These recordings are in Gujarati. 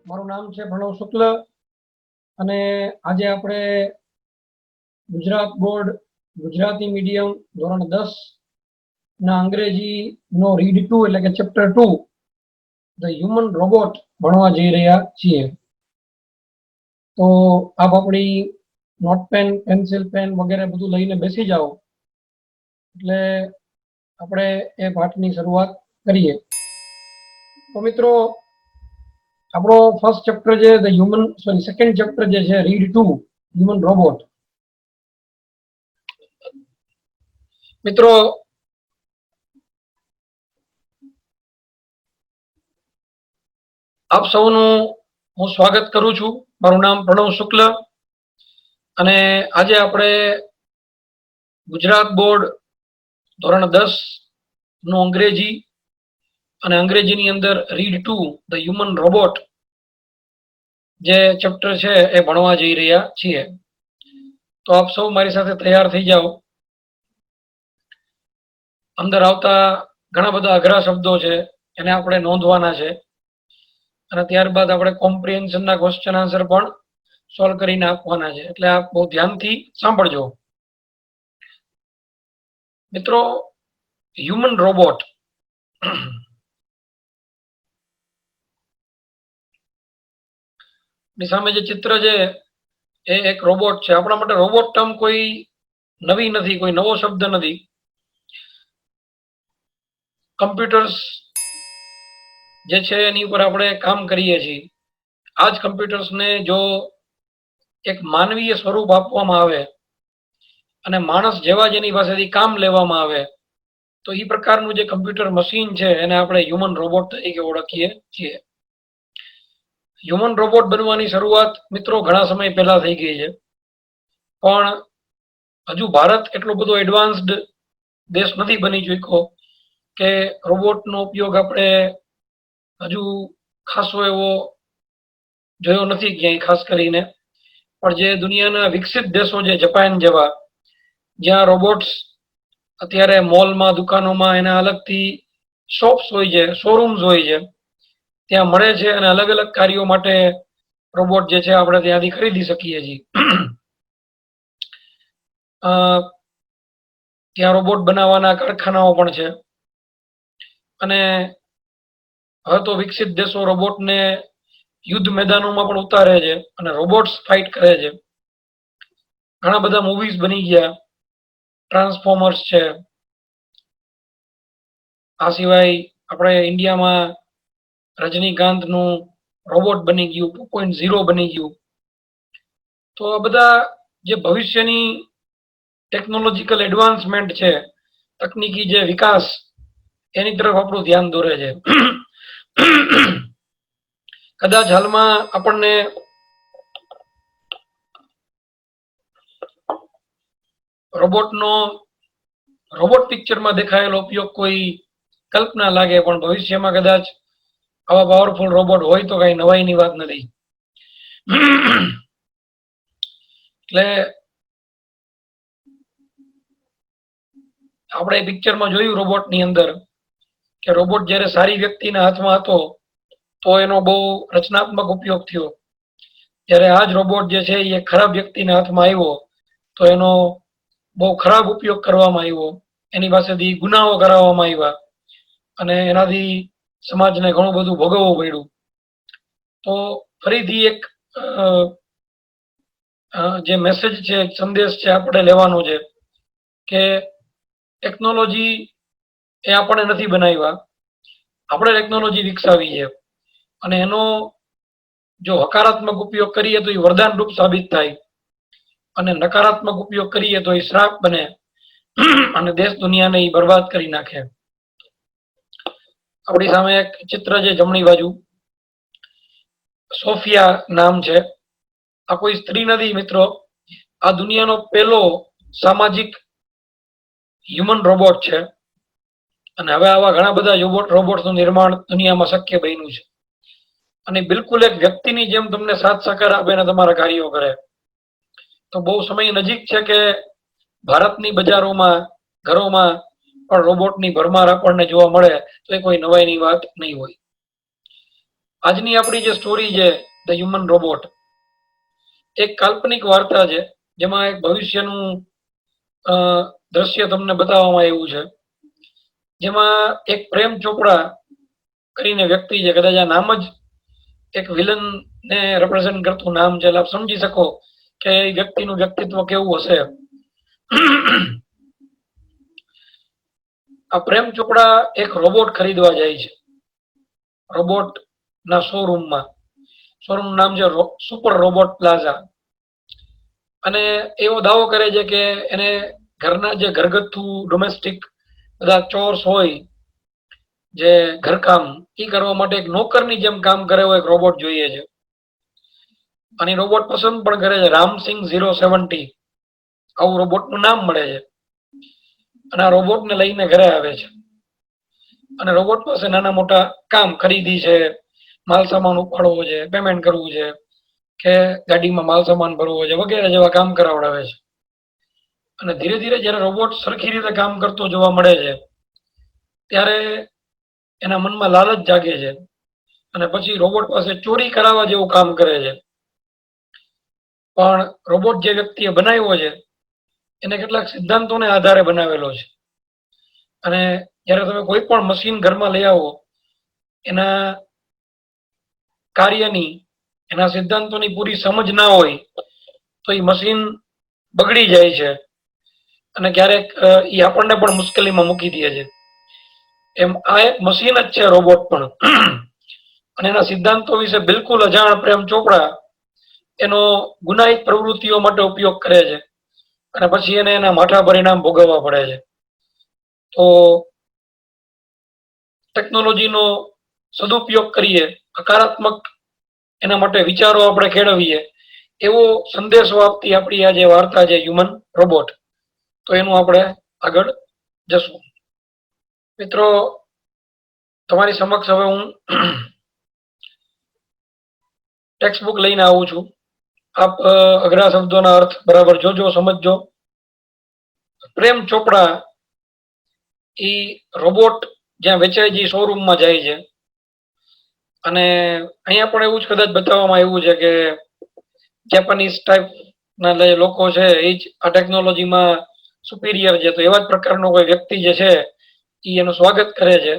મારું નામ છે પ્રણવ શુક્લ અને આજે આપણે ગુજરાત બોર્ડ ગુજરાતી મીડિયમ ધોરણ 10 ના અંગ્રેજીનો રીડ 2 એટલે કે ચેપ્ટર 2 ધ હ્યુમન રોબોટ ભણવા જઈ રહ્યા છીએ. તો આપ આપણી નોટ પેન, પેન્સિલ પેન વગેરે બધું લઈને બેસી જાઓ એટલે આપણે એ પાઠની શરૂઆત કરીએ. તો મિત્રો, આપણો ફર્સ્ટ ચેપ્ટર છે ધ હ્યુમન સેકન્ડ ચેપ્ટર જે છે રીડ 2 હ્યુમન રોબોટ. મિત્રો, આપ સૌનું હું સ્વાગત કરું છું. મારું નામ પ્રણવ શુક્લ અને આજે આપણે ગુજરાત બોર્ડ ધોરણ 10 નું અંગ્રેજી અને અંગ્રેજીની અંદર રીડ 2 ધ હ્યુમન રોબોટ જે ચેપ્ટર છે એ ભણવા જઈ રહ્યા છીએ. તો આપ સૌ મારી સાથે તૈયાર થઈ જાઓ. અંદર આવતા ઘણા બધા અઘરા શબ્દો છે એને આપણે નોંધવાના છે અને ત્યારબાદ આપણે કોમ્પ્રિહેન્શનના ક્વેશ્ચન આન્સર પણ સોલ્વ કરીને આપવાના છે, એટલે આપ બહુ ધ્યાનથી સાંભળજો. મિત્રો, હ્યુમન રોબોટ ની સામે જે ચિત્ર છે એ એક રોબોટ છે. આપણા માટે રોબોટ ટર્મ કોઈ નવી નથી, કોઈ નવો શબ્દ નથી. કમ્પ્યુટર્સ જે છે એની ઉપર આપણે કામ કરીએ છીએ. આ જ કમ્પ્યુટર્સને જો એક માનવીય સ્વરૂપ આપવામાં આવે અને માણસ જેવા જ એની પાસેથી કામ લેવામાં આવે તો એ પ્રકારનું જે કમ્પ્યુટર મશીન છે એને આપણે હ્યુમન રોબોટ તરીકે ઓળખીએ છીએ. હ્યુમન રોબોટ બનવાની શરૂઆત મિત્રો ઘણા સમય પહેલા થઈ ગઈ છે, પણ હજુ ભારત એટલો બધો એડવાન્સ્ડ દેશ નથી બની ચૂક્યો કે રોબોટનો ઉપયોગ આપણે હજુ ખાસો એવો જોયો નથી ક્યાંય ખાસ કરીને. પણ જે દુનિયાના વિકસિત દેશો છે, જાપાન જેવા, જ્યાં રોબોટ્સ અત્યારે મોલમાં, દુકાનોમાં એના અલગથી શોપ્સ હોય છે, શોરૂમ્સ હોય છે, ત્યાં મળે છે અને અલગ અલગ કાર્યો માટે રોબોટ જે છે આપણે ત્યાંથી ખરીદી શકીએ છીએ. ત્યાં રોબોટ બનાવવાના કારખાનાઓ પણ છે અને હવે તો વિકસિત દેશો રોબોટને યુદ્ધ મેદાનોમાં પણ ઉતારે છે અને રોબોટ્સ ફાઇટ કરે છે. ઘણા બધા મૂવીઝ બની ગયા, ટ્રાન્સફોર્મર્સ છે. આ સિવાય આપણે ઇન્ડિયામાં રજનીકાંતનું રોબોટ બની ગયું, 2.0 બની ગયું. તો આ બધા જે ભવિષ્યની ટેકનોલોજીકલ એડવાન્સમેન્ટ છે, તકનીકી જે વિકાસ, એની તરફ આપણું ધ્યાન દોરે છે. કદાચ હાલમાં આપણને રોબોટ પિક્ચરમાં દેખાયેલો ઉપયોગ કોઈ કલ્પના લાગે, પણ ભવિષ્યમાં કદાચ આવા પાવરફુલ રોબોટ હોય તો કઈ નવાઈની વાત નથી. એટલે આપણે પિક્ચરમાં જોયું રોબોટની અંદર કે રોબોટ જ્યારે સારી વ્યક્તિના હાથમાં હતો તો એનો બહુ રચનાત્મક ઉપયોગ થયો. જ્યારે આ જ રોબોટ જે છે એ ખરાબ વ્યક્તિના હાથમાં આવ્યો તો એનો બહુ ખરાબ ઉપયોગ કરવામાં આવ્યો, એની પાસેથી ગુનાઓ કરાવવામાં આવ્યા અને એનાથી સમાજને ઘણું બધું ભોગવવું પડ્યું. તો ફરીથી એક જે મેસેજ છે, સંદેશ છે, આપણે લેવાનો છે કે ટેકનોલોજી એ આપણે નથી બનાવ્યા, આપણે ટેકનોલોજી વિકસાવી છે અને એનો જો હકારાત્મક ઉપયોગ કરીએ તો એ વરદાન રૂપ સાબિત થાય અને નકારાત્મક ઉપયોગ કરીએ તો એ શ્રાપ બને અને દેશ દુનિયાને એ બરબાદ કરી નાખે. આપણી સામે એક ચિત્ર છે જમણી બાજુ, સોફિયા નામ છે. આ કોઈ સ્ત્રી નથી મિત્રો, આ દુનિયાનો પહેલો સામાજિક હ્યુમન રોબોટ છે અને હવે આવા ઘણા બધા રોબોટનું નિર્માણ દુનિયામાં શક્ય બન્યું છે અને બિલકુલ એક વ્યક્તિની જેમ તમને સાથ સહકાર આપે અને તમારા કાર્યો કરે. તો બહુ સમય નજીક છે કે ભારતની બજારોમાં, ઘરોમાં પણ રોબોટની ભરમાર આપણને જોવા મળે તો એ કોઈ નવાઈની વાત નહીં હોય. આજની આપણી જે સ્ટોરી છે ધ હ્યુમન રોબોટ, એક કાલ્પનિક વાર્તા છે જેમાં એક ભવિષ્યનું દ્રશ્ય તમને બતાવવામાં આવ્યું છે, જેમાં એક પ્રેમ ચોપડા કરીને વ્યક્તિ છે, કદાચ આ નામ જ એક વિલન ને રિપ્રેઝેન્ટ કરતું નામ છે, એટલે આપ સમજી શકો કે એ વ્યક્તિનું વ્યક્તિત્વ કેવું હશે. આ પ્રેમ ચોપડા એક રોબોટ ખરીદવા જાય છે, રોબોટ ના શોરૂમમાં. શોરૂમ નામ છે સુપર રોબોટ પ્લાઝા. અને એવો દાવો કરે છે કે એને ઘરના જે ઘરગથ્થુ ડોમેસ્ટિક બધા ચોર્સ હોય, જે ઘરકામ, એ કરવા માટે એક નોકરની જેમ કામ કરે એવો એક રોબોટ જોઈએ છે. અને રોબોટ પસંદ પણ કરે છે, રામસિંગ 070 આવું રોબોટનું નામ મળે છે. અને આ રોબોટને લઈને ઘરે આવે છે અને રોબોટ પાસે નાના મોટા કામ, ખરીદી છે, માલ સામાન ઉપાડવો છે, પેમેન્ટ કરવું છે, કે ગાડીમાં માલ સામાન ભરવો છે, વગેરે જેવા કામ કરાવડાવે છે. અને ધીરે ધીરે જ્યારે રોબોટ સરખી રીતે કામ કરતો જોવા મળે છે, ત્યારે એના મનમાં લાલચ જાગે છે અને પછી રોબોટ પાસે ચોરી કરાવવા જેવું કામ કરે છે. પણ રોબોટ જે વ્યક્તિએ બનાવ્યો છે એને કેટલાક સિદ્ધાંતોને આધારે બનાવેલો છે. અને જ્યારે તમે કોઈ પણ મશીન ઘરમાં લઈ આવો, એના કાર્યની, એના સિદ્ધાંતોની પૂરી સમજ ના હોય તો એ મશીન બગડી જાય છે અને ક્યારેક એ આપણને પણ મુશ્કેલીમાં મૂકી દે છે. એમ આ એક મશીન જ છે રોબોટ પણ. અને એના સિદ્ધાંતો વિશે બિલકુલ અજાણ પ્રેમ ચોપડા એનો ગુનાહિત પ્રવૃત્તિઓ માટે ઉપયોગ કરે છે અને પછી એને એના માઠા પરિણામ ભોગવવા પડે છે. તો ટેકનોલોજીનો સદુપયોગ કરીએ, હકારાત્મક એના માટે વિચારો આપણે કેળવીએ, એવો સંદેશો આપતી આપણી આ જે વાર્તા છે હ્યુમન રોબોટ, તો એનું આપણે આગળ જશું. મિત્રો, તમારી સમક્ષ હવે હું ટેક્સ્ટ બુક લઈને આવું છું. આપ અઘરા શબ્દોના અર્થ બરાબર જોજો, સમજજો. પ્રેમ ચોપડા એ રોબોટ જ્યાં વેચાય છે શોરૂમમાં જાય છે. અને અહીંયા પણ એવું જ કદાચ બતાવવામાં આવ્યું છે કે જેપનીઝ ટાઈપ ના લોકો છે એ જ આ ટેકનોલોજીમાં સુપીરિયર છે. તો એવા જ પ્રકારનો કોઈ વ્યક્તિ જે છે એ એનું સ્વાગત કરે છે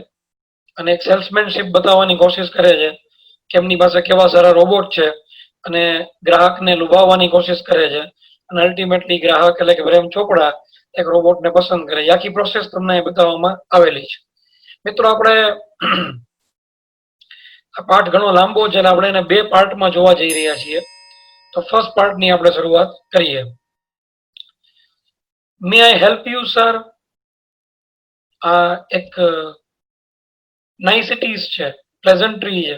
અને એક સેલ્સમેનશીપ બતાવવાની કોશિશ કરે છે કે એમની પાસે કેવા સારા રોબોટ છે, અને ગ્રાહકને લુભાવવાની કોશિશ કરે છે. અને અલ્ટિમેટલી ગ્રાહક એટલે કે પ્રેમ ચોપડા એક રોબોટને પસંદ કરે. આખી પ્રોસેસ તમને બતાવવામાં આવેલી છે. મિત્રો, આપણે આ પાઠ ઘણો લાંબો છે, આપણે એને 2 પાર્ટમાં જોવા જઈ રહ્યા છીએ. તો ફર્સ્ટ પાર્ટની આપણે શરૂઆત કરીએ. મે આઈ હેલ્પ યુ સર? આ એક નાઇસિટીઝ છે, પ્લેઝન્ટ્રી છે.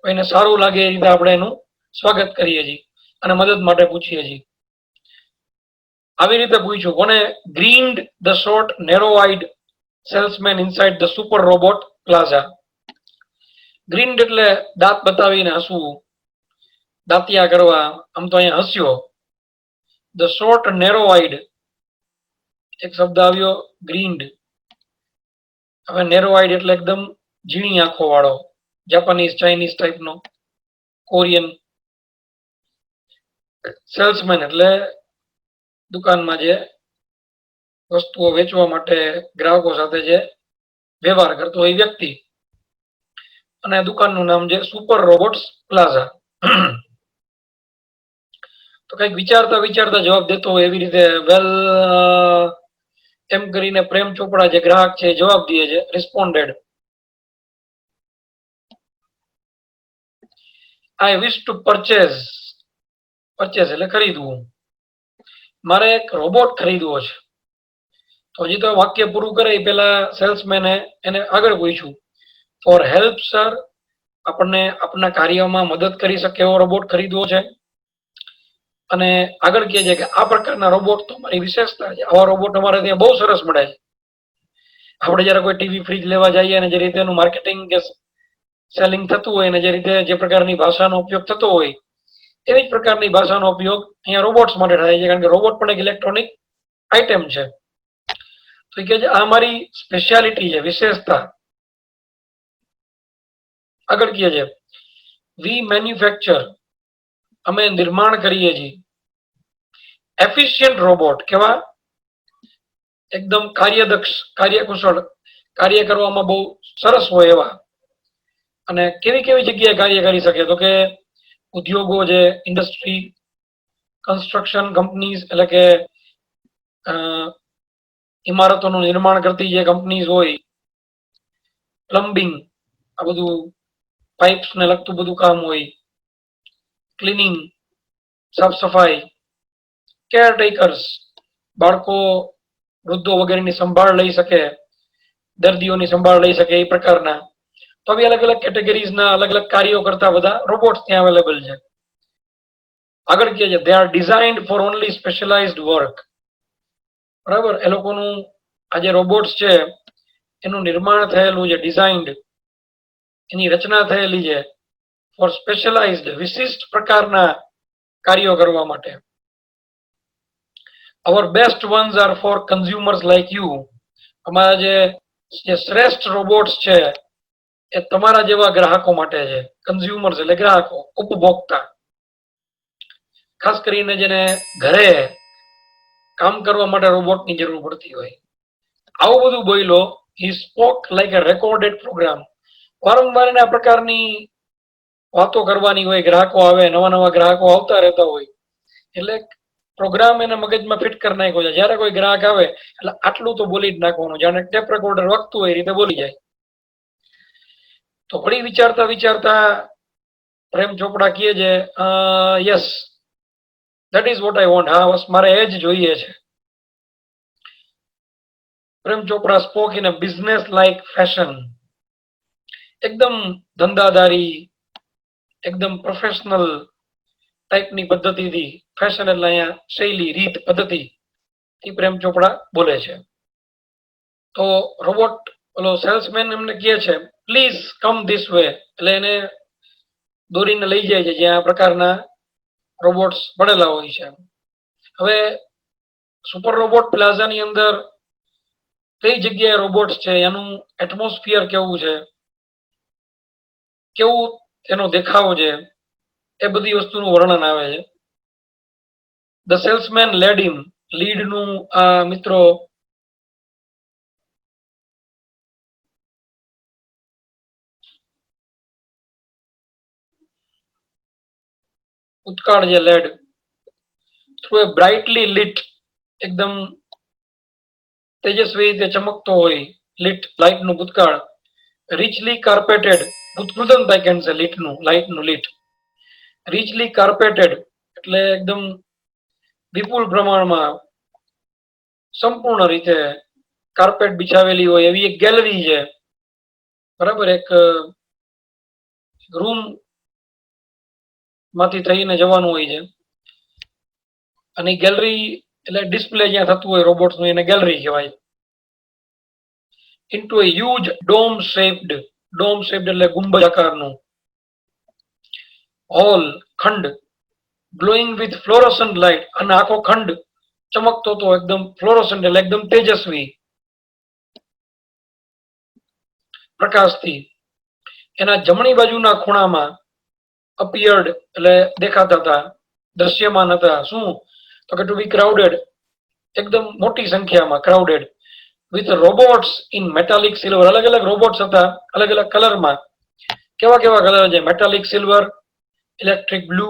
કોઈને સારું લાગે એ રીતે આપણે એનું સ્વાગત કરીએ છીએ અને મદદ માટે પૂછીએ છીએ. આવી રીતે પૂછ્યું, કોને grinned the short narrow eyed salesman inside the super robot plaza. Grinned એટલે દાંત બતાવીને હસવું, દાંતિયા કરવા. આમ તો અહીંયા હસ્યો. ધ શોર્ટ નેરો આઈડ એક શબ્દ આવ્યો, ગ્રીન્ડ. હવે નેરો આઈડ એટલે એકદમ ઝીણી આંખો વાળો, જાપાનીઝ ચાઇનીઝ ટાઈપનો, કોરિયન. સેલ્સમેન એટલે દુકાનમાં જે વસ્તુઓ વેચવા માટે ગ્રાહકો સાથે જે વ્યવહાર કરતો હોય વ્યક્તિ. અને દુકાનનું નામ છે સુપર રોબોટ્સ પ્લાઝા. તો કઈક વિચારતા વિચારતા જવાબ દેતો હોય એવી રીતે, વેલ, એમ કરીને પ્રેમ ચોપડા જે ગ્રાહક છે જવાબ દે છે, રિસ્પોન્ડેડ. આઈ વિશ ટુ પરચેઝ. પરચેઝ એટલે ખરીદવું. મારે એક રોબોટ ખરીદવો છે. તો હજી તો વાક્ય પૂરું કરે એ પેલા સેલ્સમેને એને આગળ પૂછ્યું, ફોર હેલ્પ સર? આપણને આપના કાર્યમાં મદદ કરી શકે એવો રોબોટ ખરીદવો છે. અને આગળ કહે છે કે આ પ્રકારના રોબોટ તો મારી વિશેષતા છે. આવા રોબોટ અમારે ત્યાં બહુ સરસ મળે છે. આપણે જયારે કોઈ ટીવી ફ્રીજ લેવા જઈએ અને જે રીતે એનું માર્કેટિંગ કે સેલિંગ થતું હોય અને જે રીતે જે પ્રકારની ભાષાનો ઉપયોગ થતો હોય, એવી જ પ્રકારની ભાષાનો ઉપયોગ અહીંયા રોબોટ્સ માટે થાય છે. કારણ કે રોબોટ પણ એક ઇલેક્ટ્રોનિક આઇટમ છે. તો કે આ મારી સ્પેશિયાલિટી છે, વિશેષતા. આગળ કહે છે, વી મેન્યુફેક્ચર, અમે નિર્માણ કરીએ છીએ એફિશિયન્ટ રોબોટ, કેવા એકદમ કાર્યદક્ષ, કાર્યકુશળ, કાર્ય કરવામાં બહુ સરસ હોય એવા. અને કેવી કેવી જગ્યાએ કાર્ય કરી શકે, તો કે ઉદ્યોગો છે, ઇન્ડસ્ટ્રી, કન્સ્ટ્રક્શન કંપનીઝ, એટલે કે ઇમારતોનું નિર્માણ કરતી જે કંપનીઝ હોય, પ્લમ્બિંગ, આ બધું પાઇપ્સ ને લગતું બધું કામ હોય, ક્લિનિંગ, સાફ સફાઈ, કેરટેકર્સ, બાળકો, વૃદ્ધો વગેરેની સંભાળ લઈ શકે, દર્દીઓની સંભાળ લઈ શકે એ પ્રકારના. તો આવી અલગ અલગ કેટેગરીઝના અલગ અલગ કાર્યો કરતા બધા રોબોટ્સ ત્યાં અવેલેબલ છે. આગળ કહે છે they are designed for only specialised work. બરાબર, એ લોકોનું આ જે રોબોટ્સ છે એનું નિર્માણ થયેલું છે, ડિઝાઇન્ડ, એની રચના થયેલી છે ફોર સ્પેશિયલાઇઝ્ડ, વિશિષ્ટ પ્રકારના કાર્યો કરવા માટે. Our best ones are for consumers like you. અમારા જે શ્રેષ્ઠ રોબોટ્સ છે એ તમારા જેવા ગ્રાહકો માટે છે. કન્ઝ્યુમર્સ એટલે ગ્રાહકો, ઉપભોક્તા. ખાસ કરીને જેને ઘરે કામ કરવા માટે રોબોટની જરૂર પડતી હોય. આવું બધું બોલ્યો. He spoke like a recorded programme. વારંવાર આ પ્રકારની વાતો કરવાની હોય. ગ્રાહકો આવે, નવા નવા ગ્રાહકો આવતા રહેતા હોય, એટલે પ્રોગ્રામ એને મગજમાં ફિટ કરી નાખ્યો છે. જયારે કોઈ ગ્રાહક આવે એટલે આટલું તો બોલી જ નાખવાનું, જાણે ટેપ રેકોર્ડર વખતું હોય એ રીતે બોલી જાય. તો વળી વિચારતા વિચારતા પ્રેમ ચોપડા કહે છે, yes, that is what I want. હા, બસ મારે એ જ જોઈએ છે. પ્રેમ ચોપડા spoke in a business like fashion. એકદમ ધંધાદારી, એકદમ પ્રોફેશનલ ટાઈપની પદ્ધતિથી, ફેશન એટલે અહીંયા શૈલી, રીત, પદ્ધતિ, એ પ્રેમ ચોપડા બોલે છે. તો રોબોટ ઓલો સેલ્સમેન એમને કહે છે પ્લીઝ કમ ધીસ વે, એટલે એને દોરીને લઈ જાય છે જ્યાં આ પ્રકારના રોબોટ્સ પડેલા હોય છે. હવે સુપર રોબોટ પ્લાઝાની અંદર કઈ જગ્યાએ રોબોટ્સ છે, એનું એટમોસ્ફિયર કેવું છે, કેવું એનો દેખાવ છે, એ બધી વસ્તુનું વર્ણન આવે છે. ધ સેલ્સમેન લેડ હિમ. લીડનું આ મિત્રો ભૂતકાળ જે લેડ થ્રુ એ બ્રાઇટલી લિટ, એકદમ તેજસ્વી રીતે ચમકતો હોય, લિટ, લાઇટનું ભૂતકાળ. રીચલી કાર્પેટેડ, ભૂતકૃદન થાય કેમ છે લીટનું, લાઇટનું લીટ. રીચલી કાર્પેટેડ એટલે એકદમ વિપુલ પ્રમાણમાં, સંપૂર્ણ રીતે કાર્પેટ બિછાવેલી હોય એવી એક ગેલેરી છે. બરાબર, એક રૂમ માંથી થઈને જવાનું હોય છે, અને ગેલેરી એટલે ડિસ્પ્લે જ્યાં થતું હોય રોબોટ્સનું એને ગેલેરી કહેવાય. Into a huge dome shaped, dome shaped એટલે ગુંબજ આકારનું હોલ, ખંડ, ગ્લોઈંગ વિથ ફ્લોરોસન્ટ લાઇટ, અને આખો ખંડ ચમકતો તો એકદમ ફ્લોરોસન્ટ એટલે એકદમ તેજસ્વી પ્રકાશથી. એના જમણી બાજુના ખૂણામાં અપિયર્ડ એટલે દેખાતા હતા, દ્રશ્યમાન હતા. શું? તો કે ટુ બી ક્રાઉડેડ, એકદમ મોટી સંખ્યામાં, crowded with robots in metallic silver. અલગ અલગ રોબોટ્સ હતા, અલગ અલગ કલરમાં. કેવા કેવા કલર છે? Metallic silver, electric blue,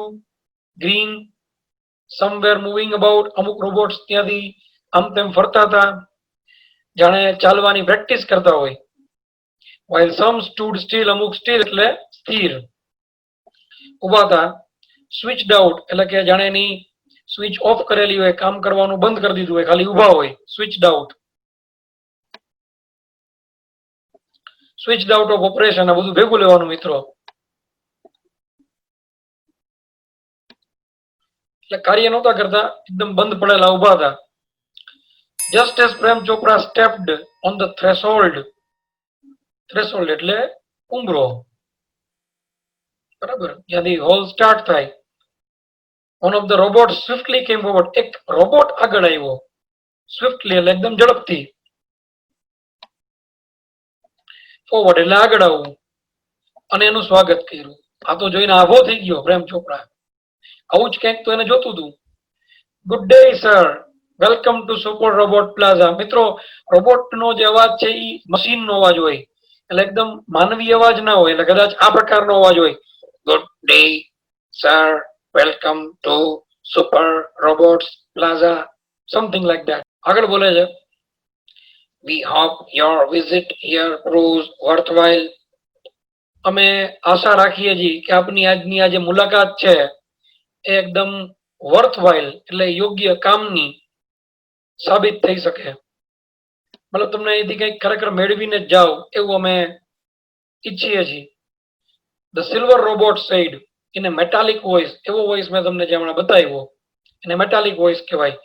green, somewhere moving about. અમુક રોબોટ્સ ત્યાંથી આમ તેમ ફરતા હતા, જાણે ચાલવાની પ્રેક્ટિસ કરતા હોય. while some stood still, અમુક સ્ટીલ એટલે સ્થિર, ઉભા હતા. સ્વિચડ આઉટ એટલે કે જાણે એની સ્વિચ ઓફ કરેલી હોય, કામ કરવાનું બંધ કરી દીધું હોય, ખાલી ઉભા હોય, switched out. Switched out of operation, આ બધું ભેગું લેવાનું મિત્રો. એટલે કાર્ય નહોતા કરતા, એકદમ બંધ પડેલા ઉભા હતા. Just as Prem Chopra stepped on the threshold. Threshold એટલે ઉંબરો, બરાબર, જ્યાંથી હોલ સ્ટાર્ટ થાય. one of the robots swiftly came forward. એક રોબોટ આગળ આવ્યો, સ્વિફ્ટલી એટલે એકદમ ઝડપથી, ફોરવર્ડ એટલે આગળ આવવું, અને એનું સ્વાગત કર્યું. આ તો જોઈને આભો થઈ ગયો પ્રેમ ચોપરા. આવું જ ક્યાંક તો એને જોતું હતું. Good day sir, welcome to super robot plaza. મિત્રો, રોબોટ નો જે અવાજ છે એ મશીન નો અવાજ હોય, એટલે એકદમ માનવીય અવાજ ના હોય, એટલે કદાચ આ પ્રકારનો અવાજ હોય. Good day sir, welcome to super robots plaza, something like that. આગળ બોલે છે, we hope your visit here proves worthwhile. અમે આશા રાખીએ છીએ કે આપની આજની આ જે મુલાકાત છે એ એકદમ વર્થવાઇલ એટલે યોગ્ય કામની સાબિત થઈ શકે. મતલબ તમને અહીંથી કંઈક ખરેખર મેળવીને જ જાઓ એવું અમે ઈચ્છીએ છીએ. The silver robot sad in A metallic voice. એવો વોઇસ મેં તમને જે હમણાં બતાવ્યો એને મેટાલિક વોઇસ કહેવાય.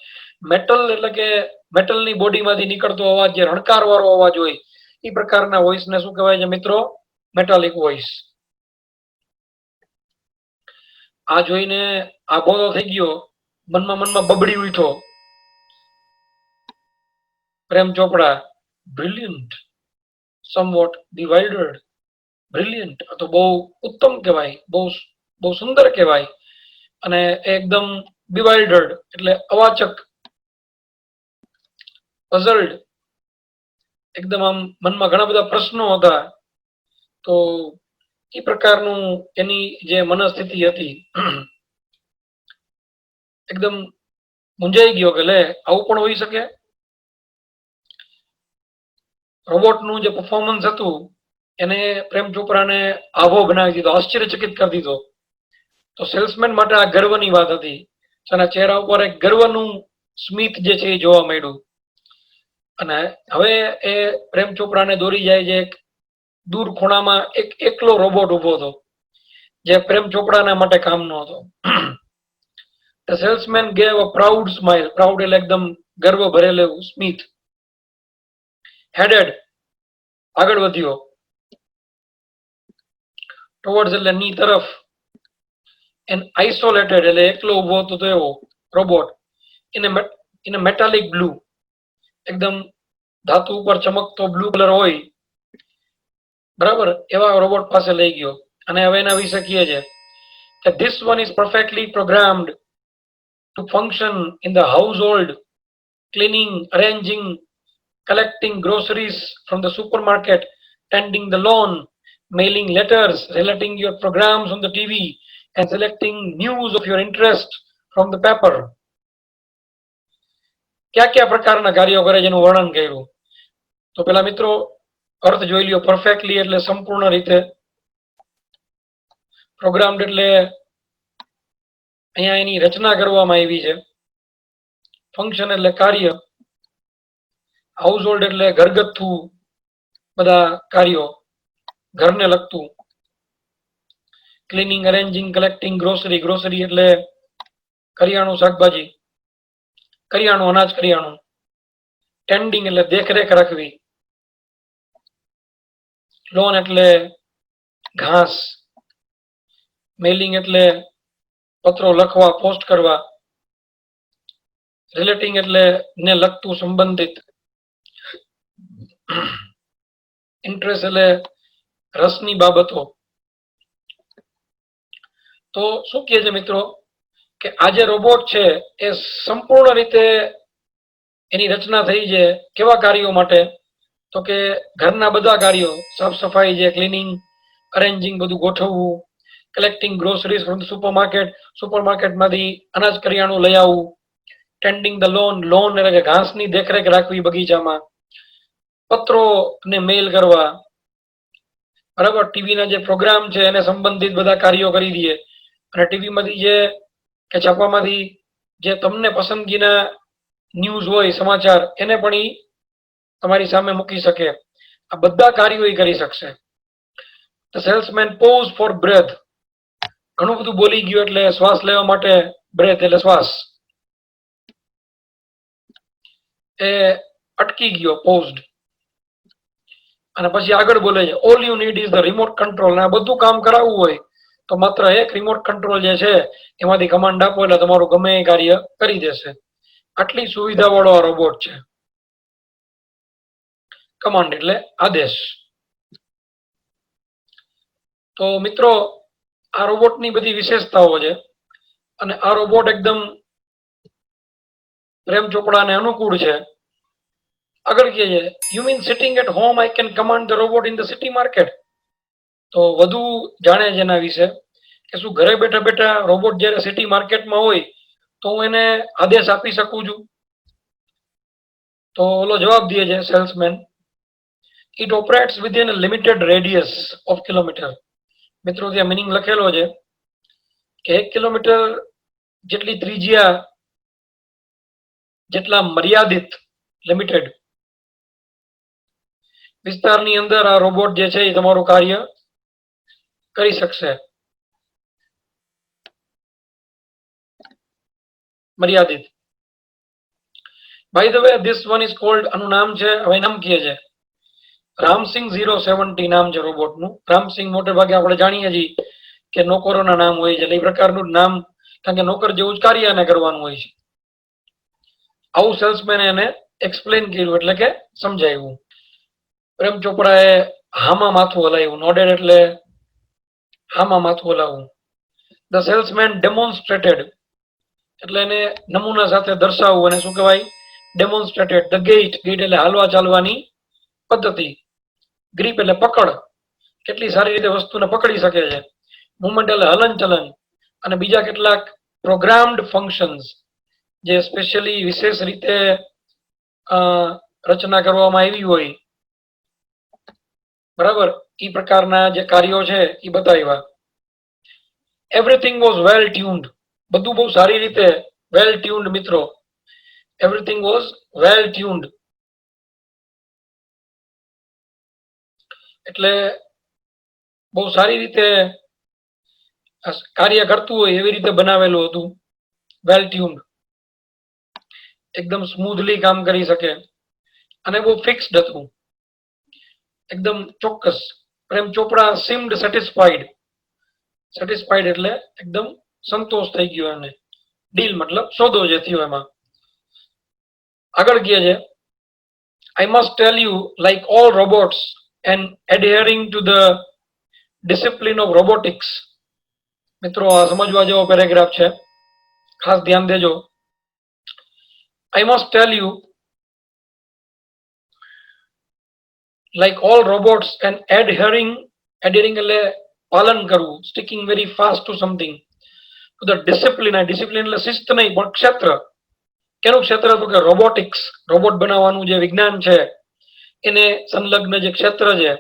મેટલ એટલે કે મેટલની બોડીમાંથી નીકળતો અવાજ, જે રણકાર વાળો અવાજ હોય એ પ્રકારના વોઇસને શું કહેવાય છે મિત્રો? Metallic voice. આ જોઈને આભો તો થઈ ગયો, મનમાં બબડી ઉઠ્યો. પ્રેમ ચોપડા, બ્રિલિયન્ટ, સમવોટ ડિવાઇડેડ. બ્રિલિયન્ટ, આ તો બહુ ઉત્તમ કહેવાય, બહુ સુંદર કહેવાય. અને એકદમ ડિવાઇડેડ એટલે અવાચક, પઝલ્ડ, એકદમ આમ મનમાં ઘણા બધા પ્રશ્નો હતા. તો એ પ્રકારનું એની જે મનસ્થિતિ હતી, એકદમ મૂંઝાઈ ગયો કે લે આવું પણ હોઈ શકે. રોબોટનું જે પરફોર્મન્સ હતું એને પ્રેમ ચોપરાને આભો બનાવી દીધો, આશ્ચર્યચકિત કરી દીધો. તો સેલ્સમેન માટે આ ગર્વની વાત હતી. તેના ચહેરા ઉપર એક ગર્વનું સ્મિત જે છે એ જોવા મળ્યું. અને હવે એ પ્રેમ ચોપરાને દોરી જાય છે એક દૂર ખૂણામાં એક એકલો રોબોટ ઉભો હતો જે પ્રેમ ચોપડાના માટે કામનો હતો. The salesman gave a proud smile. Proud એટલે એકદમ ગર્વ ભરેલું સ્મિત. Headed, આગળ વધ્યો. Towards એટલે ની તરફ. And isolated એટલે એકલો ઉભો હતો તો એવો robot. in a metallic blue, એકદમ ધાતુ ઉપર ચમકતો બ્લુ કલર હોય બરાબર એવા રોબોટ પાસે લઈ ગયો. અને હવે એના વિશે કહે છે કે this one is perfectly programmed to function in the household, cleaning, arranging, collecting groceries from the supermarket, tending the lawn, mailing letters, relating your programs on the TV, and selecting news of your interest from the paper. કયા કયા પ્રકારના કાર્યો કરે છે એનું વર્ણન કર્યું. તો પેલા મિત્રો અર્થ જોઈ લ્યો. પરફેક્ટલી એટલે સંપૂર્ણ રીતે, પ્રોગ્રામ્ડ એટલે અહીંયા એની રચના કરવામાં આવી છે, ફંક્શન એટલે કાર્ય, હાઉસહોલ્ડ એટલે ઘરગથ્થુ બધા કાર્યો, ઘરને લગતું, cleaning, arranging, collecting, grocery, grocery એટલે કરિયાણું, શાકભાજી, કરિયાણું, અનાજ કરિયાણું, ટેન્ડિંગ એટલે દેખરેખ રાખવી, લોન એટલે ઘાસ, મેલિંગ એટલે પત્રો લખવા, પોસ્ટ કરવા, રિલેટિંગ એટલે ને લગતું, સંબંધિત, ઇન્ટરેસ્ટ એટલે રસની બાબતો. તો શું કહે છે મિત્રો કે આ જે રોબોટ છે એ સંપૂર્ણ રીતે એની રચના થઈ છે કેવા કાર્યો માટે? તો કે ઘરના બધા કાર્યો, સાફ સફાઈ છે, ક્લીનિંગ, અરેન્જિંગ બધું ગોઠવવું, collecting groceries from the supermarket, સુપરમાર્કેટમાંથી અનાજ કરિયાણું લઈ આવવું, ટેન્ડિંગ ધ લોન, લોન એટલે કે ઘાસની દેખરેખ રાખવી બગીચામાં, પત્રો ને મેલ કરવા, બરાબર, ટીવીના જે પ્રોગ્રામ છે એને સંબંધિત બધા કાર્યો કરી દઈએ, અને ટીવીમાંથી જે કે છાપામાંથી જે તમને પસંદગીના ન્યૂઝ હોય, સમાચાર, એને પણ એ તમારી સામે મૂકી શકે. આ બધા કાર્યો એ કરી શકશે. The salesman pause for breath. ઘણું બધું બોલી ગયું એટલે શ્વાસ લેવા માટે બ્રેથ એટલે શ્વાસ, એ અટકી ગયો, પોઝડ. અને પછી આગળ બોલે છે all you need is the remote control. આ બધું કામ કરાવવું હોય તો માત્ર એક રિમોટ કંટ્રોલ જે છે એમાંથી કમાન્ડ આપો એટલે તમારું ગમે એ કાર્ય કરી દેશે. આટલી સુવિધા વાળો આ રોબોટ છે. કમાન્ડ એટલે આદેશ. તો મિત્રો આ રોબોટની બધી વિશેષતાઓ છે અને આ રોબોટ એકદમ પ્રેમ ચોપડાને અનુકૂળ છે. આગળ કહે છે, you mean sitting at home I can command the robot in the city market. તો વધુ જાણે છે એના વિશે કે શું ઘરે બેઠા બેઠા રોબોટ જ્યારે સિટી માર્કેટમાં હોય તો હું એને આદેશ આપી શકું છું? તો ઓલો જવાબ દે છે salesman, it operates within a limited radius of kilometre. મિત્રો ત્યાં મિનિંગ લખેલો છે કે 1 કિલોમીટર જેટલી ત્રિજ્યા જેટલા મર્યાદિત લિમિટેડ વિસ્તારની અંદર આ રોબોટ જે છે એ તમારું કાર્ય કરી શકશે. મર્યાદિત. By the way this one is called, આનું નામ છે, હવે નામ કહે છે રામસિંગ 070 નામ છે રોબોટનું. રામસિંગ મોટે ભાગે આપણે જાણીએ છીએ કે નોકરોના નામ હોય છે, એટલે એ પ્રકારનું નામ, કારણ કે નોકર જેવું જ કાર્ય એને કરવાનું હોય છે. આવું સેલ્સમેન એને એક્સપ્લેન કર્યું, એટલે કે સમજાવ્યું. પ્રેમ ચોપડાએ હામાં માથું હલાવ્યું. નોડેડ એટલે હામાં માથું હલાવવું. ધ સેલ્સમેન ડેમોન્સ્ટ્રેટેડ એટલે એને નમૂના સાથે દર્શાવવું, અને શું કહેવાય, ડેમોન્સ્ટ્રેટેડ ધ ગેટ. ગેટ એટલે હાલવા ચાલવાની પદ્ધતિ. ગ્રીપ એટલે પકડ, કેટલી સારી રીતે વસ્તુને પકડી શકે છે. મુવમેન્ટ એટલે હલન ચલન. અને બીજા કેટલાક પ્રોગ્રામ્ડ ફંક્શન્સ જે સ્પેશિયલી વિશેષ રીતે રચના કરવામાં આવી હોય, બરાબર, એ પ્રકારના જે કાર્યો છે એ બતાવ્યા. Everything was well tuned. બધું બહુ સારી રીતે વેલ ટ્યુન્ડ. મિત્રો, એવરીથિંગ વોઝ વેલ ટ્યુન્ડ એટલે બહુ સારી રીતે કાર્ય કરતું હોય એવી રીતે બનાવેલું હતું. વેલ ટ્યુન્ડ, એકદમ સ્મૂધલી કામ કરી શકે અને બહુ ફિક્સ્ડ હતું, એકદમ ચોક્કસ. પ્રેમ ચોપડા સીમ્ડ સેટિસ્ફાઈડ. સેટિસ્ફાઈડ એટલે એકદમ સંતોષ થઈ ગયો એને. ડીલ મતલબ સોદો જે થયો એમાં. આગળ કહે છે, I must tell you like all robots and adhering to the discipline of robotics. મિત્રો, આ સમજવા જેવો પેરેગ્રાફ છે, ખાસ ધ્યાન દેજો. I must tell you, like all robots and adhering એટલે પાલન કરવું, sticking very fast to something, to the discipline. Discipline એટલે શિસ્ત નહીં, પણ ક્ષેત્ર. કેનું ક્ષેત્ર? તો કે રોબોટિક્સ. રોબોટ બનાવવાનું જે વિજ્ઞાન છે એને સંલગ્ન જે ક્ષેત્ર છે,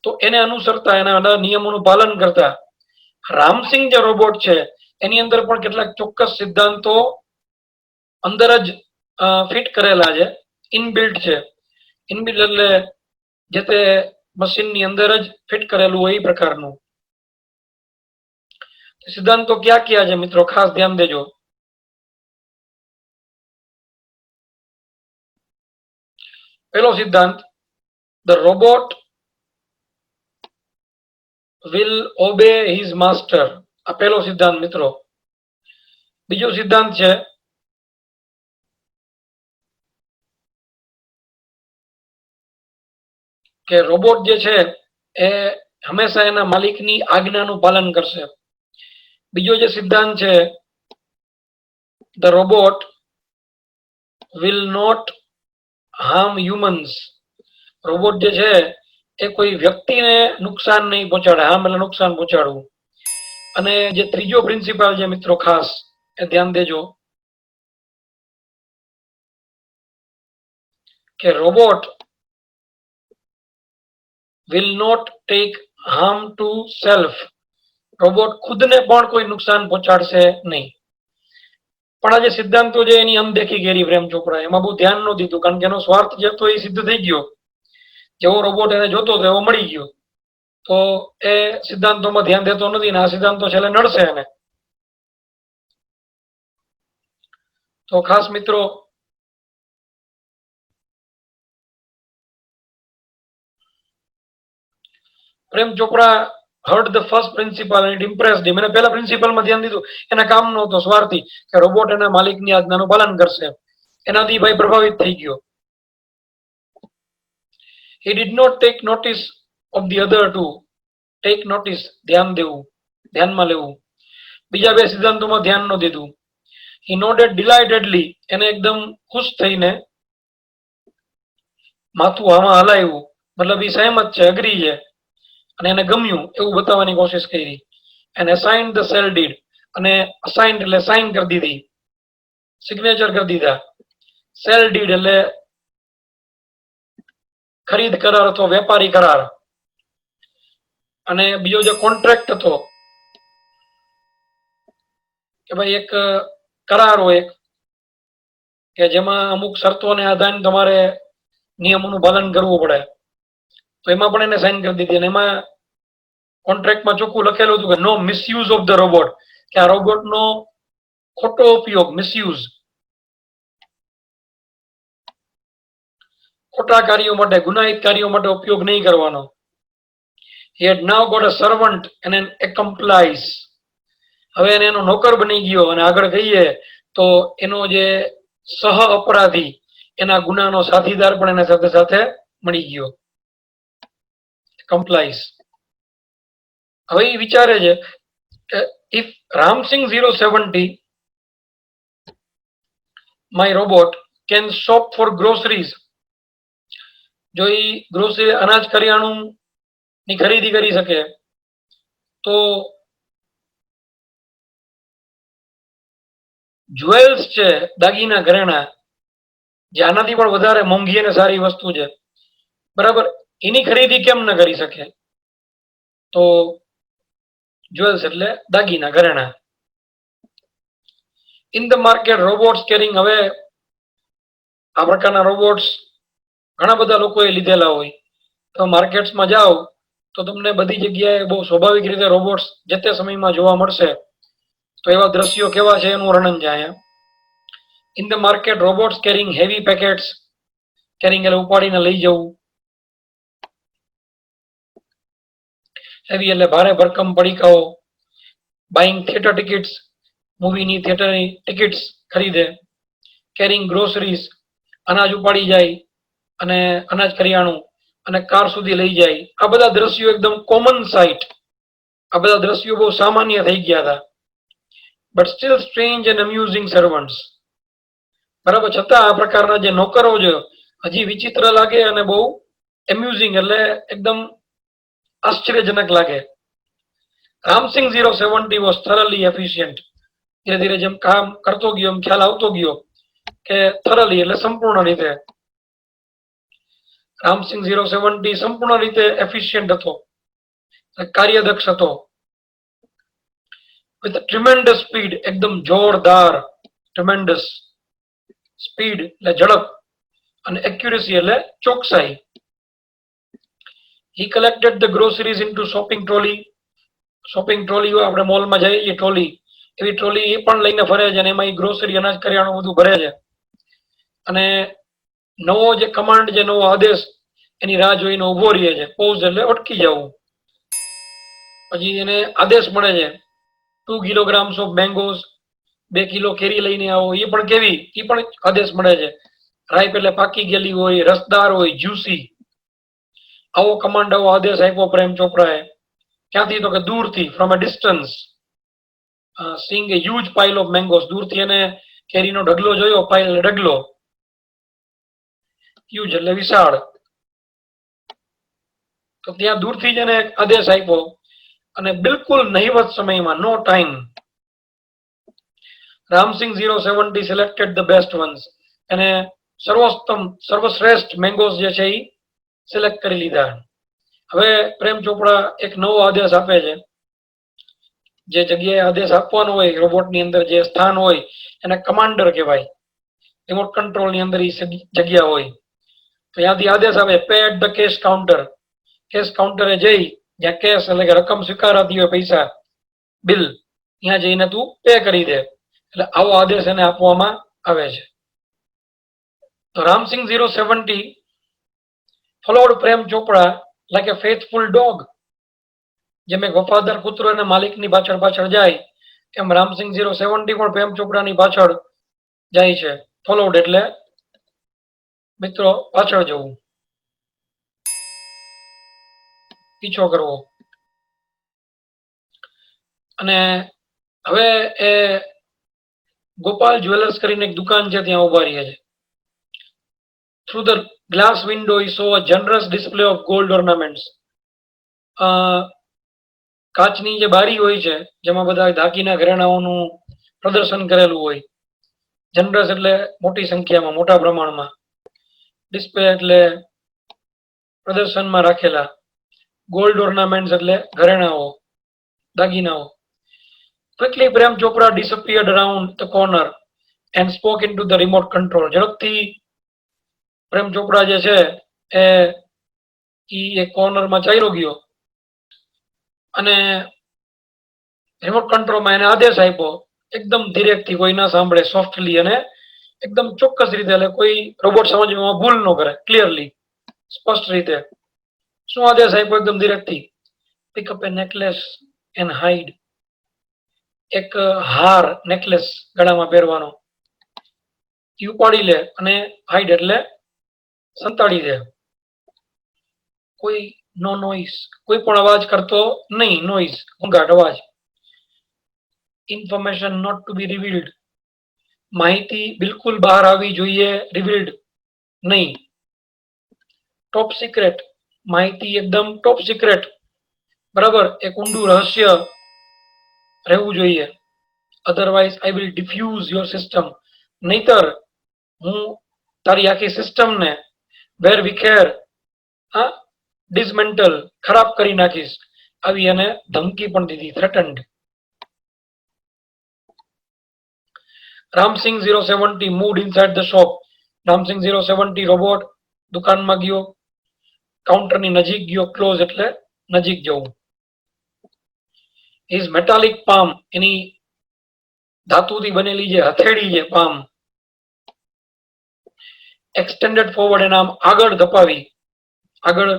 તો એને અનુસરતા, એના નિયમોનું પાલન કરતા રામસિંગ જે રોબોટ છે એની અંદર પણ કેટલાક ચોક્કસ સિદ્ધાંતો અંદર જ ફિટ કરેલા છે, ઇનબિલ્ટ છે. ઇનબિલ્ટ એટલે જે તે મશીનની અંદર જ ફિટ કરેલું હોય એ પ્રકારનું. સિદ્ધાંતો ક્યાં ક્યાં છે મિત્રો? ખાસ ધ્યાન દેજો. પહેલો સિદ્ધાંત, the robot will obey his master. આ પહેલો સિદ્ધાંત મિત્રો. બીજો સિદ્ધાંત છે કે રોબોટ જે છે એ હંમેશા એના માલિકની આજ્ઞાનું પાલન કરશે. બીજો જે સિદ્ધાંત છે, the robot will not harm humans. Robot જે છે એ કોઈ વ્યક્તિને નુકસાન નહીં પહોંચાડે. હાર્મ એટલે નુકસાન પહોંચાડવું. અને જે ત્રીજો પ્રિન્સિપલ છે મિત્રો, ખાસ એ ધ્યાન દેજો કે robot will not take harm to self. Robot ખુદને પણ કોઈ નુકસાન પહોંચાડશે નહીં. પણ આ જે સિદ્ધાંતો છે એની અનદેખી કરી પ્રેમ ચોપડા. એમાં બહુ ધ્યાન ન દીધું, કારણ કે એનો સ્વાર્થ જે હતો એ સિદ્ધ થઈ ગયો. જેવો રોબોટ એને જોતો હતો એવો મળી ગયો, તો એ સિદ્ધાંતોમાં ધ્યાન દેતો નથી ને આ સિદ્ધાંતો છેલ્લે નડશે એને. તો ખાસ મિત્રો, પ્રેમ ચોપડા heard the first principle and it impressed him. એને પહેલા પ્રિન્સિપલમાં ધ્યાન દીધું, એના કામ નહોતો સ્વાર્થી કે રોબોટ એના માલિકની આજ્ઞાનું પાલન કરશે. એનાથી ભાઈ પ્રભાવિત થઈ ગયો. he did not take notice of the other two. take notice, ધ્યાન દેવું. ધ્યાનમાં લેવું. બીજા બે સિદ્ધાંતોમાં ધ્યાન ન દીધું. હી નોડેડ ડિલાઇટેડલી, એને એકદમ ખુશ થઈને માથું આમાં હલાવ્યું, મતલબ એ સહેમત છે, અગ્રી છે અને એને ગમ્યું એવું બતાવવાની કોશિશ કરી. And assign the cell did, અને અસાઇન એટલે સાઇન કરી દીધી, સિગ્નેચર કરી દીધા. સેલ ડીડ એટલે ખરીદ કરાર અથવા વેપારી કરાર. અને બીજો જે કોન્ટ્રાક્ટ હતો કે ભાઈ એક કરાર હોય કે જેમાં અમુક શરતોને આધારે તમારે નિયમોનું પાલન કરવું પડે, તો એમાં પણ એને સાઇન કરી દીધી. અને એમાં કોન્ટ્રાક્ટમાં ચોખ્ખું લખેલું હતું કે નો મિસયુઝ ઓફ ધ રોબોટ, કે આ રોબોટનો ખોટો ઉપયોગ, મિસયુઝ, ખોટા કાર્યો માટે, ગુનાહિત કાર્યો માટે ઉપયોગ નહીં કરવાનો. He had now got a servant and an accomplice. હવે એને એનો નોકર બની ગયો, અને આગળ કહીએ તો એનો જે સહ અપરાધી, એના ગુનાનો સાથીદાર પણ એના સાથે સાથે મળી ગયો, કમ્પ્લાઇસ. હવે એ વિચારે છે કે if Ramsingh 070 my robot can shop for groceries, જો એ ગ્રોસરી અનાજ કરિયાણું ની ખરીદી કરી શકે, તો જ્વેલ્સ છે, દાગીના ઘરેણા, જે આનાથી પણ વધારે મોંઘી અને સારી વસ્તુ છે, બરાબર, એની ખરીદી કેમ ન કરી શકે? તો જ્વેલ્સ એટલે દાગીના ઘરેણા. In the market robots carrying, હવે આ પ્રકારના રોબોટ્સ ઘણા બધા લોકોએ લીધેલા હોય. તો માર્કેટ્સમાં જાઓ તો તમને બધી જગ્યાએ બહુ સ્વાભાવિક રીતે રોબોટ્સ જે તે સમયમાં જોવા મળશે. તો એવા દ્રશ્યો કેવા છે એનું વર્ણન છે અહીંયા. In the market robots carrying heavy packets, carrying એટલે ઉપાડીને લઈ જવું, હેવી એટલે ભારે ભરકમ પડીકાઓ, બાઇંગ થિયેટર ટિકિટ્સ, મૂવીની થિયેટરની ટિકિટ્સ ખરીદે, કેરિંગ ગ્રોસરીઝ, અનાજ ઉપાડી જાય અને અનાજ કરિયાણું અને કાર સુધી લઈ જાય. આ બધા દ્રશ્યો એકદમ કોમન સાઇટ, આ બધા દ્રશ્યો બહુ સામાન્ય થઈ ગયા હતા. But still strange and amusing servants, બરાબર, છતાં આ પ્રકારના જે નોકરો છે હજી વિચિત્ર લાગે અને બહુ એમ્યુઝિંગ એટલે એકદમ આશ્ચર્યજનક લાગે. Ramsingh 070 was thoroughly efficient. ધીરે ધીરે જેમ કામ કરતો ગયો એમ ખ્યાલ આવતો ગયો કે થરલી એટલે સંપૂર્ણ રીતે. રામસિંગ 070 સંપૂર્ણ રીતે એફિશિયન્ટ હતો, કાર્યદક્ષ હતો. વિથ ટ્રીમેન્ડસ સ્પીડ, એકદમ જોરદાર, ટ્રીમેન્ડસ સ્પીડ એટલે ઝડપ, અને એક્યુરેસી એટલે ચોકસાઈ. He collected the groceries into shopping trolley. Shopping trolley હોય, આપણે મોલમાં જઈએ ટ્રોલી, એવી ટ્રોલી એ પણ લઈને ફરે છે, અને એમાં ગ્રોસરી અનાજ કરિયાણું બધું ભરે છે. અને નવો જે કમાન્ડ, જે નવો આદેશ, એની રાહ જોઈને ઉભો રહે છે. પોઝ એટલે અટકી જવું. પછી એને આદેશ મળે છે 2 kilograms ઓફ મેંગોઝ, 2 કિલો કેરી લઈને આવો. એ પણ કેવી, એ પણ આદેશ મળે છે. રાઈપ એટલે પાકી ગયેલી હોય, રસદાર હોય, જ્યુસી. આવો કમાન્ડ, આવો આદેશ આપ્યો પ્રેમ ચોપરાએ. ક્યાંથી? તો કે દૂરથી, from a distance. Singh A huge pile of mangoes, દૂરથી એને કેરીનો ઢગલો જોયો, પાઇલ એટલે ઢગલો, હ્યુજ એટલે વિશાળ. તો ત્યાં દૂરથી જ એને આદેશ આપ્યો, અને બિલકુલ નહિવત સમયમાં, no time, Ramsingh 070 selected the best ones, એને સર્વોત્તમ, સર્વશ્રેષ્ઠ મેંગોઝ જે છે એ સિલેક્ટ કરી લીધા. હવે પ્રેમ ચોપડા એક નવો આદેશ આપે છે. જે જગ્યાએ આદેશ આપવાનો હોય, રોબોટની અંદર જે સ્થાન હોય એને કમાન્ડર કહેવાય. રિમોટ કંટ્રોલની અંદર એ જગ્યા હોય. તો ત્યાંથી આદેશ આવે pay at the cash counter. Cash કાઉન્ટરે જઈ, જ્યાં કેશ એટલે કે રકમ સ્વીકારાતી હોય, પૈસા, બિલ, ત્યાં જઈને તું પે કરી દે. એટલે આવો આદેશ એને આપવામાં આવે છે. તો Ram Singh 070 followed Prem Chopra like a faithful dog. જેમ એક વફાદાર કૂતરો એના માલિકની પાછળ પાછળ જાય, એમ રામસિંગ 070 પણ પ્રેમ ચોપડાની પાછળ જાય છે. ફોલોડ એટલે મિત્રો પાછળ જવું, પીછો કરવો. અને હવે એ ગોપાલ જ્વેલર્સ કરીને એક દુકાન છે, ત્યાં ઉભા રહ્યા છે. Through the glass window he saw a generous display of gold ornaments. કાચની જે બારી હોય છે, જેમાં બધા દાગીના ઘરેણાઓનું પ્રદર્શન કરેલું હોય. જનરસ એટલે મોટી સંખ્યામાં, મોટા પ્રમાણમાં. ડિસ્પ્લે એટલે પ્રદર્શનમાં રાખેલા. ગોલ્ડ ઓર્નામેન્ટ્સ એટલે ઘરેણાઓ, દાગીનાઓ. Quickly Prem Chopra disappeared around the corner and spoke into the remote control. ઝડપથી પ્રેમ ચોપડા જે છે એ એક કોર્નરમાં ચાલ્યો ગયો અને રિમોટ કંટ્રોલમાં એને આદેશ આપ્યો, એકદમ ધીરેકથી, કોઈ ના સાંભળે, સોફ્ટલી અને એકદમ ચોક્કસ રીતે, એટલે કોઈ રોબોટ સમજવામાં ભૂલ ન કરે, ક્લિયરલી, સ્પષ્ટ રીતે. શું આદેશ આપ્યો એકદમ ધીરેકથી? Pick up a necklace and hide. એક હાર, નેકલેસ ગળામાં પહેરવાનો, એ ઉપાડી લે અને હાઇડ એટલે સંતાડી દે. કોઈ નો નોઇઝ, કોઈ પણ અવાજ કરતો નહીં, નોઇઝ, ઘોંઘાટ, અવાજ. Information not to be revealed, માહિતી બિલકુલ બહાર આવી જોઈએ, રિવીલ્ડ નહીં. ટોપ સિક્રેટ, માહિતી એકદમ ટોપ સિક્રેટ, બરાબર, એક ઊંડું રહસ્ય રહેવું જોઈએ. Otherwise I will diffuse your system, નહીતર હું તારી આખી સિસ્ટમને વેર વિખેર, ડિસમેન્ટલ, ખરાબ કરી નાખીશ. આવી એને ધમકી પણ દીધી, threatened. Ramsingh 070 moved inside the shop. Ramsingh 070 robot દુકાનમાં ગયો, કાઉન્ટરની નજીક ગયો. ક્લોઝ એટલે નજીક જવું. હિઝ મેટાલિક પામ, એની ધાતુથી બનેલી જે હથેળી છે, પામ, એક્સટેન્ડેડ ફોરવર્ડ, એના આગળ ધપાવી, આગળ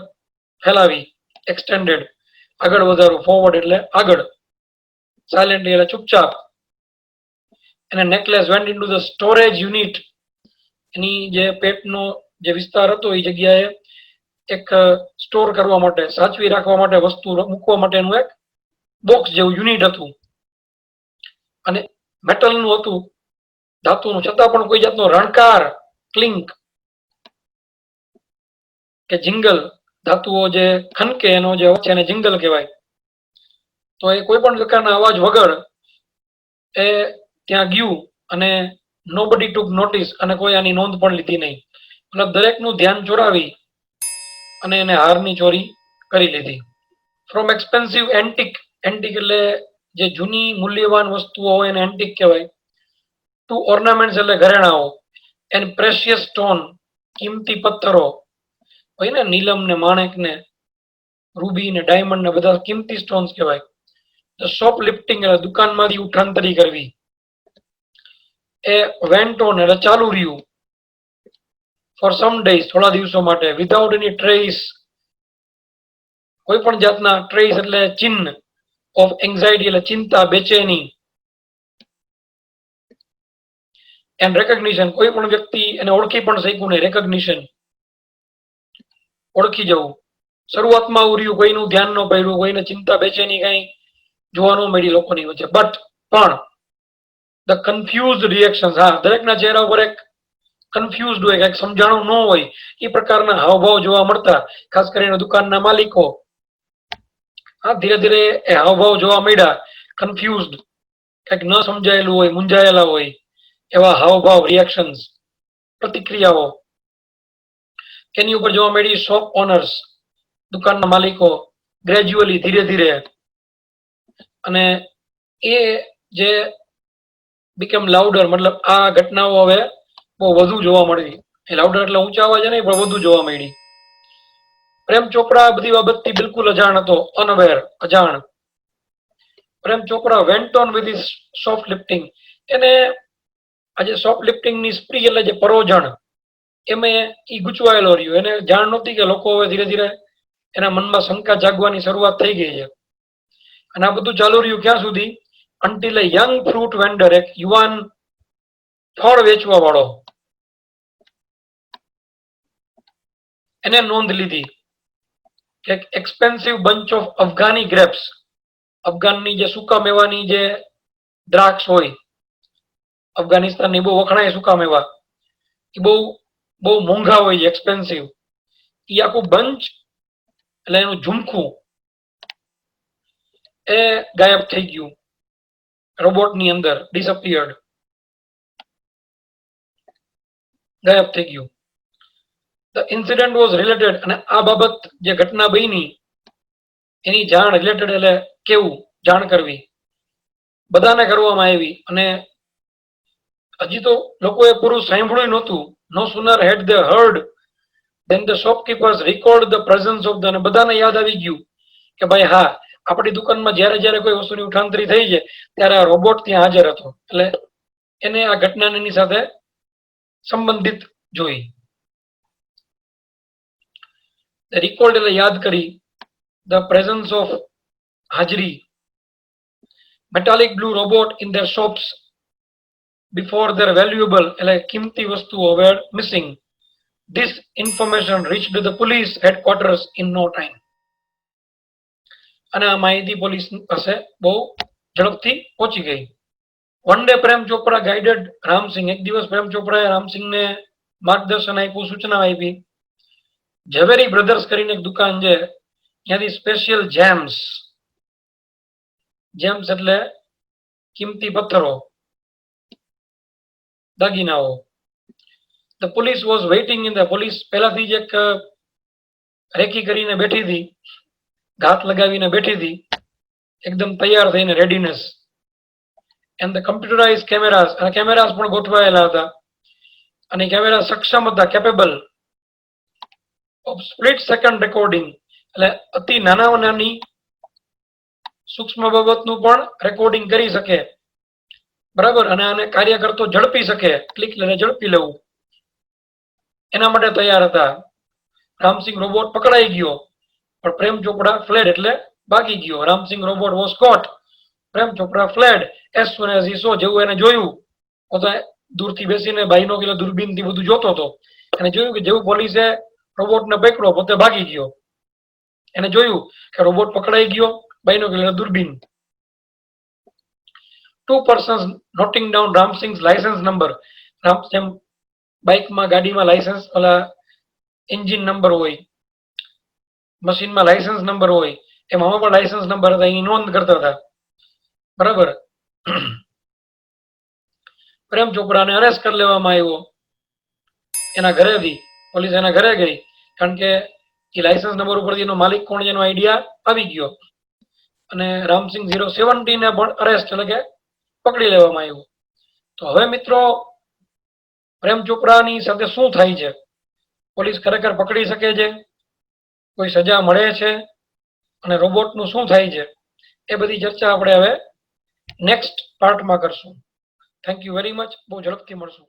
ફેલાવી, એક્સટેન્ડેડ, આગળ વધારો, ફોરવર્ડ એટલે આગળ, સાયલેન્ટલી એટલે ચૂપચાપ. એને necklace went into the storage unit, એની જે પેટનો જે વિસ્તાર હતો એ જગ્યાએ એક સ્ટોર કરવા માટે, સાચવી રાખવા માટે, વસ્તુ મૂકવા માટેનું એક બોક્સ જેવું યુનિટ હતું. અને મેટલનું હતું, ધાતુનું, છતાં પણ કોઈ જાતનો રણકાર, ક્લિંક કે જિંગલ, ધાતુઓ જે ખનકે એનો જે અવાજ છે એને જિંગલ કહેવાય. તો એ કોઈ પણ પ્રકારના અવાજ વગર એ ત્યાં ગયું અને નોબડી ટુક નોટિસ, અને કોઈ આની નોંધ પણ લીધી નહીં. મતલબ દરેકનું ધ્યાન ચોરાવી અને એને હારની ચોરી કરી લીધી. ફ્રોમ એક્સપેન્સિવ એન્ટિક, એન્ટિક એટલે જે જૂની મૂલ્યવાન વસ્તુઓ હોય એને એન્ટિક કહેવાય, ટુ ઓર્નામેન્ટ્સ એટલે ઘરેણાઓ, એન્ડ પ્રેશિયસ સ્ટોન, કિંમતી પથ્થરો હોય ને, નીલમ ને માણેક ને રૂબી ને ડાયમંડ ને બધા કિંમતી સ્ટોન્સ કહેવાય. શોપ લિફ્ટિંગ એટલે દુકાનમાંથી ઉઠાંતરી કરવી. એ વેન્ટ ઓન એટલે ચાલુ રહ્યું, ફોર સમ ડેઝ, થોડા દિવસો માટે, વિધાઉટ એની ટ્રેસ, કોઈ પણ જાતના ટ્રેસ એટલે ચિહ્ન, ઓફ એન્ઝાઇટી એટલે ચિંતા, બેચેની, એન્ડ રેકગ્નિશન, કોઈ પણ વ્યક્તિ એને ઓળખી પણ શક્યું નહીં, રેકગ્નિશન, ઓળખી જવું. શરૂઆતમાં ઉર્યું, કોઈનું ધ્યાન ન પડ્યું, કોઈને ચિંતા, બેચેની કઈ જોવા ન મળી લોકોની વચ્ચે. બટ પણ ધ કન્ફ્યુઝડ રિએક્શન્સ, હા, દરેકના ચહેરા ઉપર એક કન્ફ્યુઝડ હોય, કંઈક સમજાણું ન હોય એ પ્રકારના હાવભાવ જોવા મળતા. ખાસ કરીને દુકાનના માલિકો, હા, ધીરે ધીરે એ હાવભાવ જોવા મળ્યા, કન્ફ્યુઝડ, કંઈક ન સમજાયેલું હોય, મૂંઝાયેલા હોય એવા હાવભાવ, રિએક્શન્સ, પ્રતિક્રિયાઓ એની ઉપર જોવા મળી. શોપ ઓનર્સ, દુકાનના માલિકો, ગ્રેજ્યુઅલી, ધીરે ધીરે, અને એ જે બીકમ લાઉડર, મતલબ આ ઘટનાઓ હવે બહુ વધુ જોવા મળી. એ લાઉડર એટલે ઊંચા અવાજે નહીં, પણ વધુ જોવા મળી. પ્રેમ ચોપડા બધી બાબતથી બિલકુલ અજાણ હતો, અનઅવેર, અજાણ. પ્રેમ ચોપડા went on with his soft lifting, એને આજે સોફ્ટ લિફ્ટિંગ ની સ્પ્રી એટલે જે પરોજણ, એમાં એ ગૂંચવાયેલો રહ્યો. એને જાણ નહોતી કે લોકો હવે ધીરે ધીરે એના મનમાં શંકા જાગવાની શરૂઆત થઈ ગઈ છે. અને આ બધું ચાલુ રહ્યું ક્યાં સુધી? until a young fruit vendor, એક યુવાન ફળ વેચવા વાળો, એને નોંધ લીધી કે expensive bunch of Afghani grapes, અફઘાનની જે સૂકા મેવાની જે દ્રાક્ષ હોય, અફઘાનિસ્તાનની બહુ વખણાય સૂકા મેવા, એ બહુ બહુ મોંઘા હોય છે, એક્સપેન્સિવ. એ આખું બંચ એટલે એનું ઝુમખું એ ગાયબ થઈ ગયું, રોબોટની અંદર ડિસઅપિયર્ડ, ગાયબ થઈ ગયું. ધ ઇન્સિડન્ટ વોઝ રિલેટેડ, અને આ બાબત જે ઘટના બની એની જાણ રિલેટેડ એટલે કેવું, જાણ કરવી બધાને કરવામાં આવી. અને હજી તો લોકોએ પૂરું સાંભળ્યું નહોતું. No sooner had they heard then the shopkeepers recalled the presence of the, અને બધાને યાદ આવી ગયું કે ભાઈ હા, આપણી દુકાનમાં જ્યારે જ્યારે કોઈ વસ્તુની ઉઠાંતરી થઈ છે ત્યારે આ રોબોટ ત્યાં હાજર હતો. એટલે એને આ ઘટનાની સાથે સંબંધિત જોઈ. recalled એટલે યાદ કરી. the presence of, હાજરી. metallic blue robot in their shops before their valuable, એટલે કિંમતી વસ્તુઓ were missing. This information reached the police headquarters in no time. અને આ માહિતી પોલીસ પાસે બહુ ઝડપથી પહોંચી ગઈ. One day Prem Chopra guided Ramsinh, એક દિવસ પ્રેમ ચોપરાએ રામસિંહને માર્ગદર્શન આપ્યું, સૂચના આપી. ઝવેરી બ્રધર્સ કરીને એક દુકાન છે, ત્યાંથી સ્પેશિયલ જેમ્સ, જેમ્સ એટલે કિંમતી પથ્થરો, દાગીનાઓ. The police was waiting in the, police પહેલાથી જ એક રેકી કરીને બેઠી હતી, ઘાત લગાવીને બેઠી હતી, એકદમ તૈયાર થઈને, readiness. And the computerise cameras, અને કેમેરાસ પણ ગોઠવાયેલા હતા, અને કેમેરા સક્ષમ હતા, capable of split second recording, એટલે અતિ નાના નાની સૂક્ષ્મ બાબતનું પણ રેકોર્ડિંગ કરી શકે, બરાબર. અને આને કાર્ય કરતો ઝડપી શકે, ક્લિક લઈને ઝડપી લેવું, એના માટે તૈયાર હતા. રામસિંહ રોબોટ પકડાઈ ગયો, પણ પ્રેમ ચોપડા ફ્લેડ એટલે ભાગી ગયો. Ramsinh robot was coat, Prem Chopra fled as soon as he સો, જેવું એને જોયું, પોતે દૂરથી બેસીને બાયનોક્યુલર દૂરબીનથી બધું જોતો હતો, એને જોયું કે જેવું પોલીસે રોબોટને પકડ્યો, પોતે ભાગી ગયો. એને જોયું કે રોબોટ પકડાઈ ગયો, binocular દૂરબીન. Two persons noting down Ramsingh's license number. જેમ બાઇકમાં, ગાડીમાં લાયસન્સ, ઓલા એન્જિન નંબર હોય, મશીનમાં લાયસન્સ નંબર હોય, એમાં પણ લાયસન્સ નંબર હતા, એની નોંધ કરતા હતા, બરાબર. પ્રેમ ચોપડાને અરેસ્ટ કરી લેવામાં આવ્યો એના ઘરેથી. પોલીસ એના ઘરે ગઈ, કારણ કે એ લાયસન્સ નંબર ઉપરથી એનો માલિક કોણ એનો આઈડિયા આવી ગયો. અને રામસિંહ 017 ને પણ અરેસ્ટ એટલે કે પકડી લેવામાં આવ્યું. તો હવે મિત્રો, પ્રેમ ચોપડાની સાથે શું થાય છે? પોલીસ ખરેખર પકડી શકે છે? કોઈ સજા મળે છે? અને રોબોટનું શું થાય છે? એ બધી ચર્ચા આપણે હવે નેક્સ્ટ પાર્ટમાં કરશું. Thank you very much. બહુ ઝડપથી મળશું.